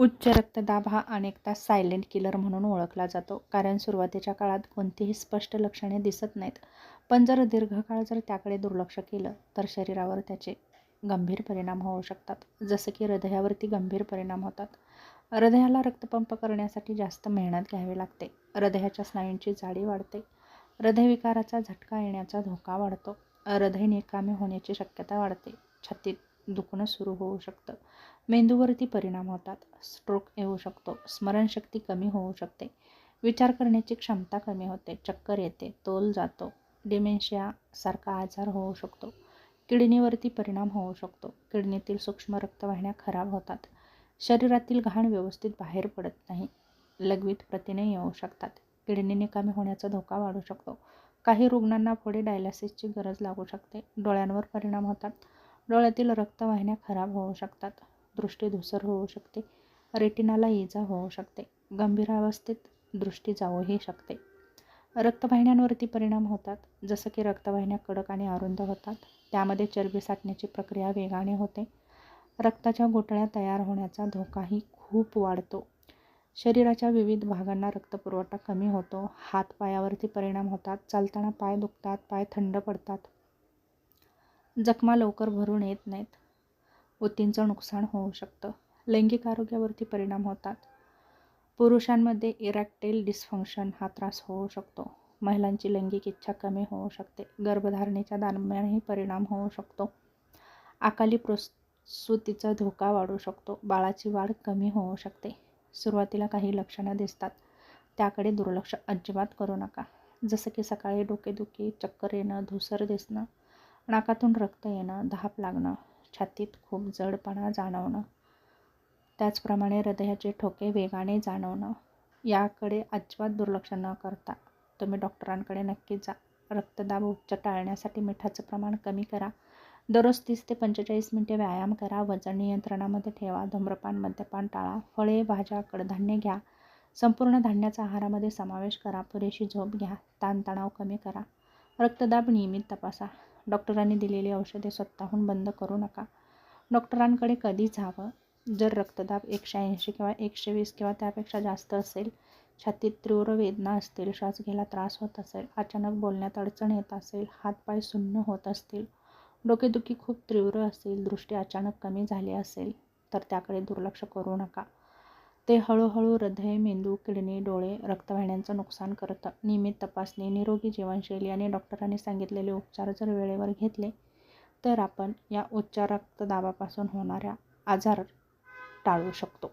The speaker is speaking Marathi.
उच्च रक्तदाब हा अनेकदा सायलेंट किलर म्हणून ओळखला जातो, कारण सुरुवातीच्या काळात कोणतीही स्पष्ट लक्षणे दिसत नाहीत. पण दीर्घकाळ जर त्याकडे दुर्लक्ष केलं तर शरीरावर त्याचे गंभीर परिणाम होऊ शकतात. जसं की हृदयावरती गंभीर परिणाम होतात. हृदयाला रक्तपंप करण्यासाठी जास्त मेहनत घ्यावी लागते. हृदयाच्या स्नायूंची जाडी वाढते. हृदयविकाराचा झटका येण्याचा धोका वाढतो. हृदय निकामी होण्याची शक्यता वाढते. छातीत दुखणं सुरू होऊ शकतं. मेंदूवरती परिणाम होतात. स्ट्रोक येऊ शकतो. स्मरणशक्ती कमी होऊ शकते. विचार करण्याची क्षमता कमी होते. चक्कर येते. तोल जातो. डिमेन्शिया सारखा आजार होऊ शकतो. किडनीवरती परिणाम होऊ शकतो. किडनीतील सूक्ष्म रक्तवाहिन्या खराब होतात. शरीरातील घाण व्यवस्थित बाहेर पडत नाही. लघवीत प्रथिने येऊ शकतात. किडनी निकामी होण्याचा धोका वाढू शकतो. काही रुग्णांना पुढे डायलिसिसची गरज लागू शकते. डोळ्यांवर परिणाम होतात. डोळ्यातील रक्तवाहिन्या खराब होऊ शकतात. दृष्टी धूसर होऊ शकते. रेटिनाला इजा होऊ शकते. गंभीर अवस्थेत दृष्टी जाऊही शकते. रक्तवाहिन्यांवरती परिणाम होतात. जसं की रक्तवाहिन्या कडक आणि अरुंद होतात. त्यामध्ये चरबी साठण्याची प्रक्रिया वेगाने होते. रक्ताच्या गुठळ्या तयार होण्याचा धोकाही खूप वाढतो. शरीराच्या विविध भागांना रक्तपुरवठा कमी होतो. हात-पायावरती परिणाम होतात. चालताना पाय दुखतात. पाय थंड पडतात. जखमा लवकर भरून येत नाहीत. ऊतींचं नुकसान होऊ शकतं. लैंगिक आरोग्यावरती परिणाम होतात. पुरुषांमध्ये इरेक्टाईल डिस्फंक्शन हा त्रास होऊ शकतो. महिलांची लैंगिक इच्छा कमी होऊ शकते. गर्भधारणेच्या दरम्यानही परिणाम होऊ शकतो. अकाली प्रसूतीचा धोका वाढू शकतो. बाळाची वाढ कमी होऊ शकते. सुरुवातीला काही लक्षणं दिसतात. त्याकडे दुर्लक्ष अजिबात करू नका. जसं की सकाळी डोकेदुखी, चक्कर येणं, धूसर दिसणं, नाकातून रक्त येणं, धाप लागणं, छातीत खूप जडपणा जाणवणं, त्याचप्रमाणे हृदयाचे ठोके वेगाने जाणवणं. याकडे अजिबात दुर्लक्ष न करता तुम्ही डॉक्टरांकडे नक्की जा. रक्तदाब उच्च टाळण्यासाठी मिठाचं प्रमाण कमी करा. दररोज 30 ते 45 मिनिटे व्यायाम करा. वजन नियंत्रणामध्ये ठेवा. धूम्रपान, मद्यपान टाळा. फळे, भाज्या, कडधान्ये घ्या. संपूर्ण धान्याचा आहारामध्ये समावेश करा. पुरेशी झोप घ्या. ताणतणाव कमी करा. रक्तदाब नियमित तपासा. डॉक्टरांनी दिलेली औषधे स्वतःहून बंद करू नका. डॉक्टरांकडे कधी जावं? जर रक्तदाब 180 किंवा 120 किंवा त्यापेक्षा जास्त असेल, छातीत तीव्र वेदना असतील, श्वास घ्यायला त्रास होत असेल, अचानक बोलण्यात अडचण येत असेल, हातपाय सुन्न होत असतील, डोकेदुखी खूप तीव्र असेल, दृष्टी अचानक कमी झाली असेल, तर त्याकडे दुर्लक्ष करू नका. ते हळूहळू हृदय, मेंदू, किडनी, डोळे, रक्तवाहिन्यांचं नुकसान करतं. नियमित तपासणी, निरोगी जीवनशैली आणि डॉक्टरांनी सांगितलेले उपचार जर वेळेवर घेतले तर आपण या उच्च रक्तदाबापासून होणाऱ्या आजार टाळू शकतो.